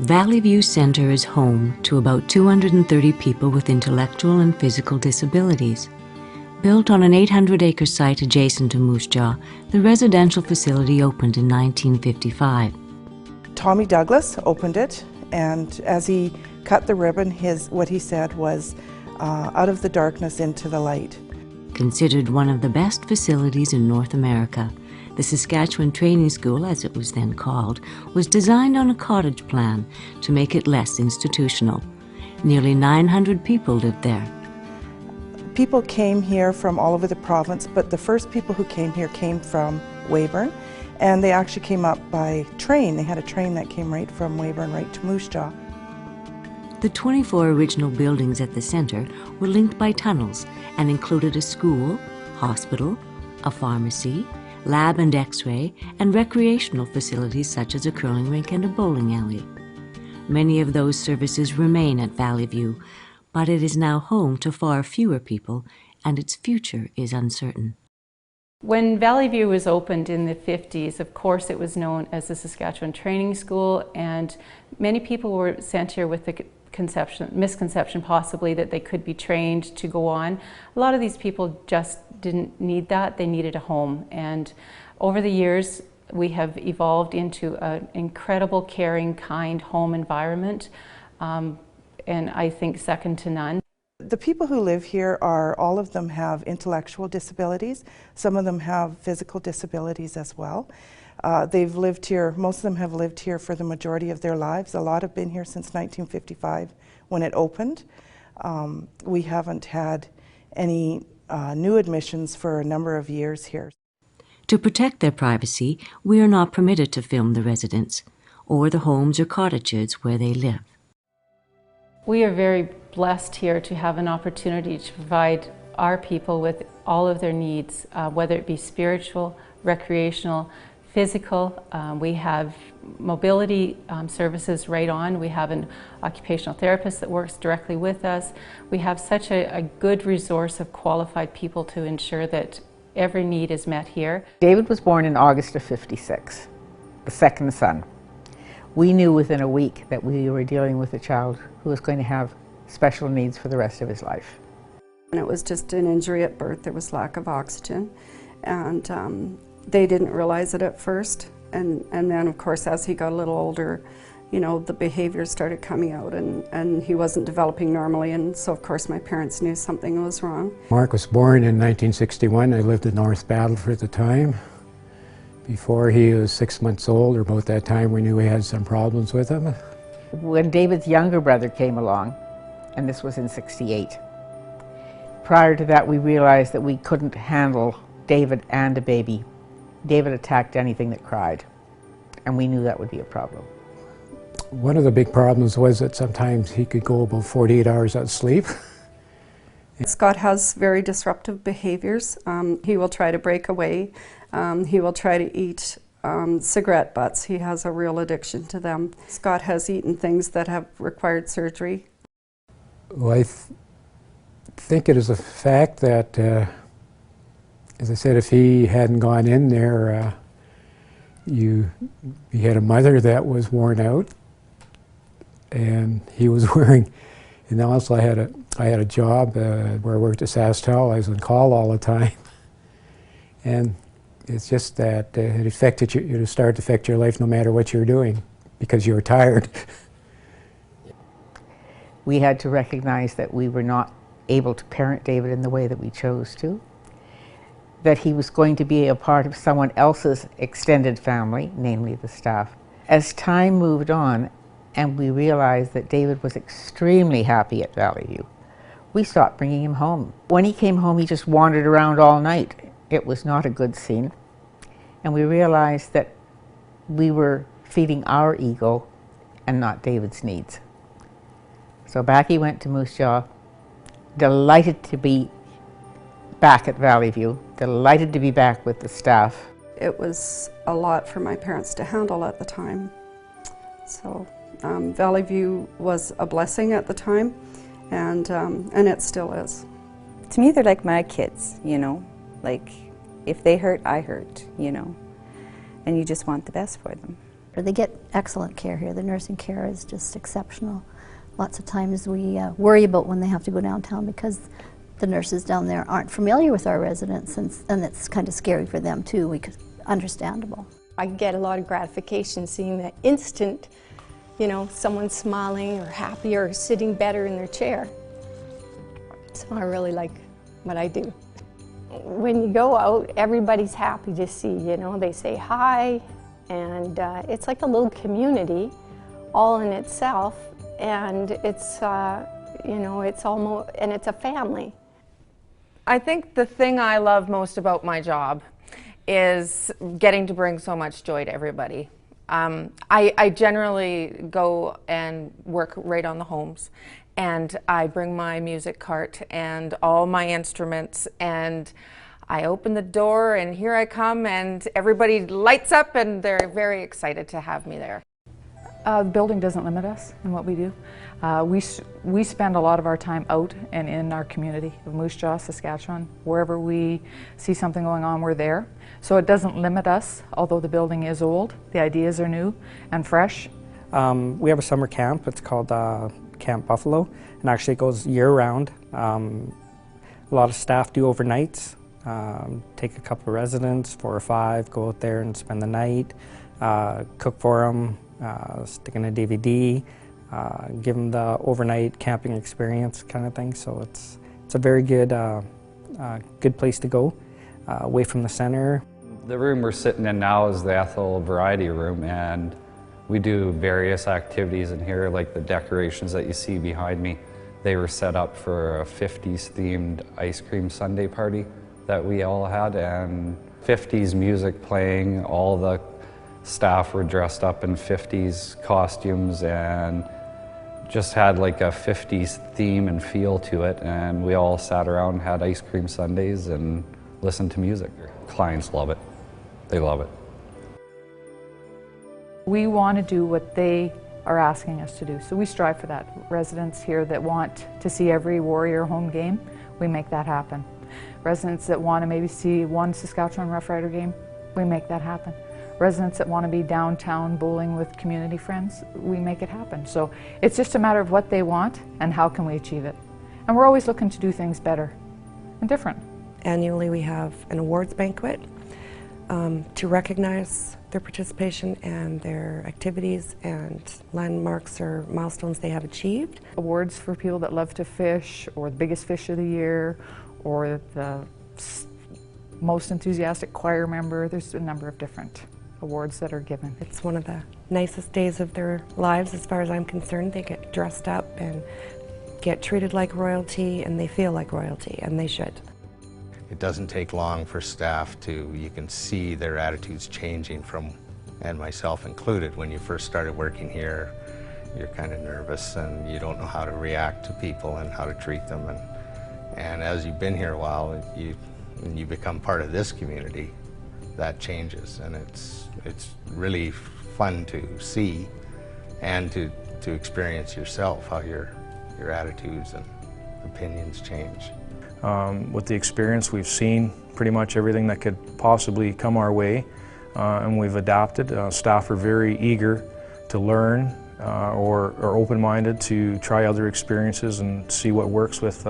Valleyview Center is home to about 230 people with intellectual and physical disabilities. Built on an 800-acre site adjacent to Moose Jaw, the residential facility opened in 1955. Tommy Douglas opened it, and as he cut the ribbon, what he said was, out of the darkness into the light. Considered one of the best facilities in North America, the Saskatchewan Training School, as it was then called, was designed on a cottage plan to make it less institutional. Nearly 900 people lived there. People came here from all over the province, but the first people who came here came from Weyburn, and they actually came up by train. They had a train that came right from Weyburn right to Moose Jaw. The 24 original buildings at the center were linked by tunnels and included a school, hospital, a pharmacy, lab and x-ray, and recreational facilities such as a curling rink and a bowling alley. Many of those services remain at Valleyview, but it is now home to far fewer people, and its future is uncertain. When Valleyview was opened in the 50s, of course it was known as the Saskatchewan Training School, and many people were sent here with the misconception possibly that they could be trained to go on. A lot of these people just didn't need that, they needed a home. And over the years we have evolved into an incredible, caring, kind home environment, and I think second to none. The people who live here all of them have intellectual disabilities. Some of them have physical disabilities as well. They've lived here, most of them have lived here for the majority of their lives. A lot have been here since 1955 when it opened. We haven't had any new admissions for a number of years here. To protect their privacy, we are not permitted to film the residents or the homes or cottages where they live. We are very blessed here to have an opportunity to provide our people with all of their needs, whether it be spiritual, recreational, physical. We have mobility services right on. We have an occupational therapist that works directly with us. We have such a good resource of qualified people to ensure that every need is met here. David was born in August of '56, the second son. We knew within a week that we were dealing with a child who was going to have special needs for the rest of his life. And it was just an injury at birth. There was lack of oxygen, and they didn't realize it at first. And then, of course, as he got a little older, you know, the behaviors started coming out, and he wasn't developing normally. And so, of course, my parents knew something was wrong. Mark was born in 1961. I lived in North Battleford at the time. Before he was 6 months old, or about that time, we knew we had some problems with him. When David's younger brother came along, and this was in '68, prior to that we realized that we couldn't handle David and a baby. David attacked anything that cried, and we knew that would be a problem. One of the big problems was that sometimes he could go about 48 hours without sleep. Scott has very disruptive behaviors. He will try to break away. He will try to eat cigarette butts. He has a real addiction to them. Scott has eaten things that have required surgery. Well, I think it is a fact that, as I said, if he hadn't gone in there, he had a mother that was worn out, and he was wearing, and also I had a job where I worked at SaskTel. I was on call all the time, and it's just that it started to affect your life no matter what you're doing, because you were tired. We had to recognize that we were not able to parent David in the way that we chose to, that he was going to be a part of someone else's extended family, namely the staff. As time moved on and we realized that David was extremely happy at Valleyview, we stopped bringing him home. When he came home, he just wandered around all night. It was not a good scene. And we realized that we were feeding our ego and not David's needs. So back he went to Moose Jaw, delighted to be back at Valleyview, delighted to be back with the staff. It was a lot for my parents to handle at the time. So Valleyview was a blessing at the time, and it still is. To me, they're like my kids, you know, like if they hurt, I hurt, you know, and you just want the best for them. They get excellent care here. The nursing care is just exceptional. Lots of times we worry about when they have to go downtown because the nurses down there aren't familiar with our residents, and it's kind of scary for them too, because understandable. I get a lot of gratification seeing that instant, you know, someone smiling or happy or sitting better in their chair. So I really like what I do. When you go out, everybody's happy to see, you know, they say hi, and it's like a little community all in itself, and it's, you know, it's almost, and it's a family. I think the thing I love most about my job is getting to bring so much joy to everybody. I generally go and work right on the homes, and I bring my music cart and all my instruments, and I open the door and here I come, and everybody lights up and they're very excited to have me there. The building doesn't limit us in what we do. We spend a lot of our time out and in our community of Moose Jaw, Saskatchewan. Wherever we see something going on, we're there. So it doesn't limit us, although the building is old. The ideas are new and fresh. We have a summer camp. It's called Camp Buffalo, and actually it goes year-round. A lot of staff do overnights. Take a couple of residents, 4 or 5, go out there and spend the night, cook for them, stick in a DVD, give them the overnight camping experience kind of thing. So it's a very good, good place to go, away from the center. The room we're sitting in now is the Ethel Variety Room, and we do various activities in here, like the decorations that you see behind me. They were set up for a 50s themed ice cream sundae party that we all had, and 50s music playing. All the staff were dressed up in 50s costumes and just had like a 50s theme and feel to it, and we all sat around, had ice cream sundaes and listened to music. Clients love it. They love it. We want to do what they are asking us to do, so we strive for that. Residents here that want to see every Warrior home game, we make that happen. Residents that want to maybe see one Saskatchewan Rough Rider game, we make that happen. Residents that want to be downtown bowling with community friends, we make it happen. So it's just a matter of what they want and how can we achieve it. And we're always looking to do things better and different. Annually we have an awards banquet to recognize their participation and their activities and landmarks or milestones they have achieved. Awards for people that love to fish, or the biggest fish of the year, or the most enthusiastic choir member. There's a number of different awards that are given. It's one of the nicest days of their lives as far as I'm concerned. They get dressed up and get treated like royalty, and they feel like royalty, and they should. It doesn't take long for staff to, you can see their attitudes changing from, and myself included, when you first started working here, you're kind of nervous and you don't know how to react to people and how to treat them. And as you've been here a while, when you become part of this community, that changes, and it's really fun to see and to experience yourself, how your attitudes and opinions change. With the experience, we've seen pretty much everything that could possibly come our way, and we've adapted. Staff are very eager to learn or open-minded to try other experiences and see what works with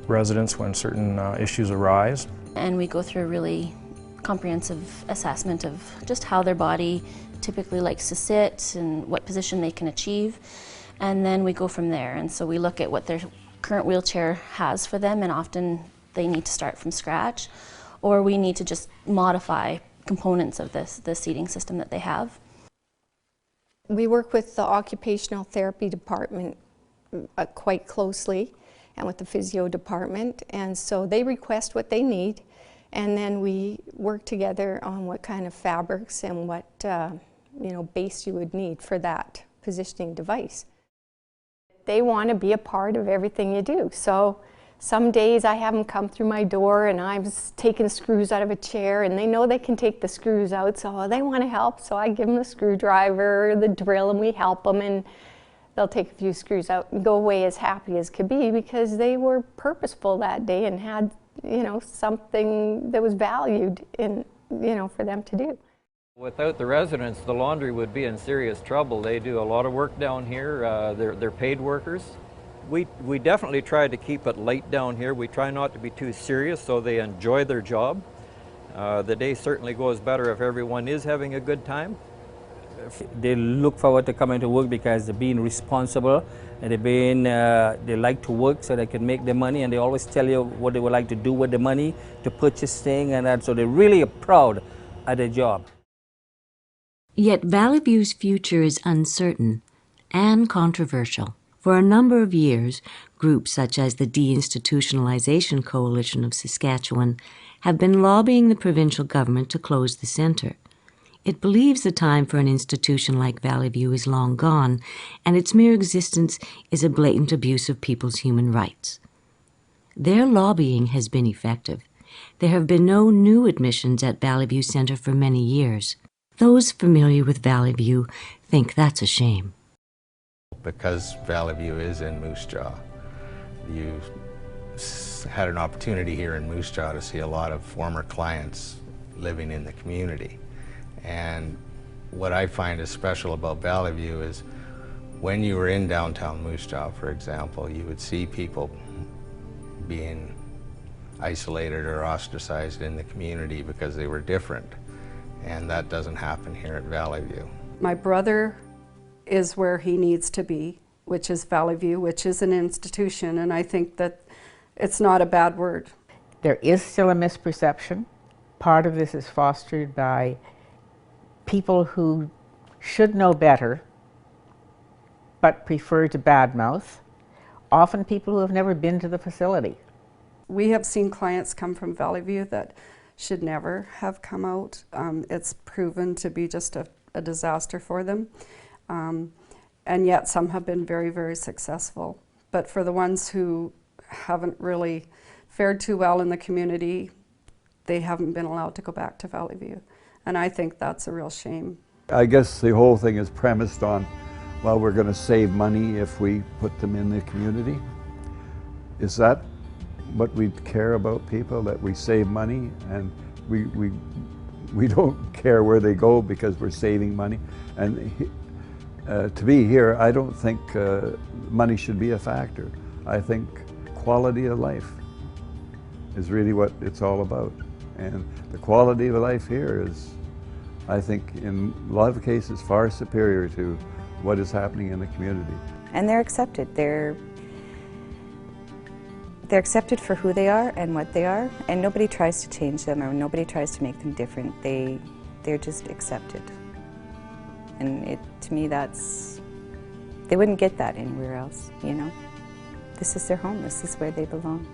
residents when certain issues arise. And we go through a really comprehensive assessment of just how their body typically likes to sit and what position they can achieve, and then we go from there. And so we look at what their current wheelchair has for them, and often they need to start from scratch, or we need to just modify components of the seating system that they have. We work with the occupational therapy department quite closely, and with the physio department, and so they request what they need, and then we work together on what kind of fabrics and what base you would need for that positioning device. They want to be a part of everything you do. So some days I have them come through my door and I'm taking screws out of a chair, and they know they can take the screws out, so they want to help. So I give them the screwdriver, the drill, and we help them, and they'll take a few screws out and go away as happy as could be, because they were purposeful that day and had, something that was valued in, for them to do. Without the residents, the laundry would be in serious trouble. They do a lot of work down here. They're paid workers. We definitely try to keep it light down here. We try not to be too serious so they enjoy their job. The day certainly goes better if everyone is having a good time. They look forward to coming to work because they're being responsible and they like to work so they can make their money, and they always tell you what they would like to do with the money to purchase things and that, so they're really proud at their job. Yet Valleyview's future is uncertain and controversial. For a number of years, groups such as the Deinstitutionalization Coalition of Saskatchewan have been lobbying the provincial government to close the centre. It believes the time for an institution like Valleyview is long gone, and its mere existence is a blatant abuse of people's human rights. Their lobbying has been effective. There have been no new admissions at Valleyview Centre for many years. Those familiar with Valleyview think that's a shame. Because Valleyview is in Moose Jaw, you had an opportunity here in Moose Jaw to see a lot of former clients living in the community. And what I find is special about Valleyview is when you were in downtown Moose Jaw, for example, you would see people being isolated or ostracized in the community because they were different. And that doesn't happen here at Valleyview. My brother is where he needs to be, which is Valleyview, which is an institution, and I think that it's not a bad word. There is still a misperception. Part of this is fostered by people who should know better but prefer to badmouth, often people who have never been to the facility. We have seen clients come from Valleyview that should never have come out. It's proven to be just a disaster for them. And yet some have been very, very successful. But for the ones who haven't really fared too well in the community, they haven't been allowed to go back to Valleyview. And I think that's a real shame. I guess the whole thing is premised on, well, we're going to save money if we put them in the community. Is that what we care about, people, that we save money and we don't care where they go because we're saving money? And to be here, I don't think money should be a factor. I think quality of life is really what it's all about. And the quality of life here is, I think, in a lot of cases, far superior to what is happening in the community. And they're accepted. They're accepted for who they are and what they are, and nobody tries to change them or nobody tries to make them different. They're just accepted. And to me, they wouldn't get that anywhere else, you know. This is their home, this is where they belong.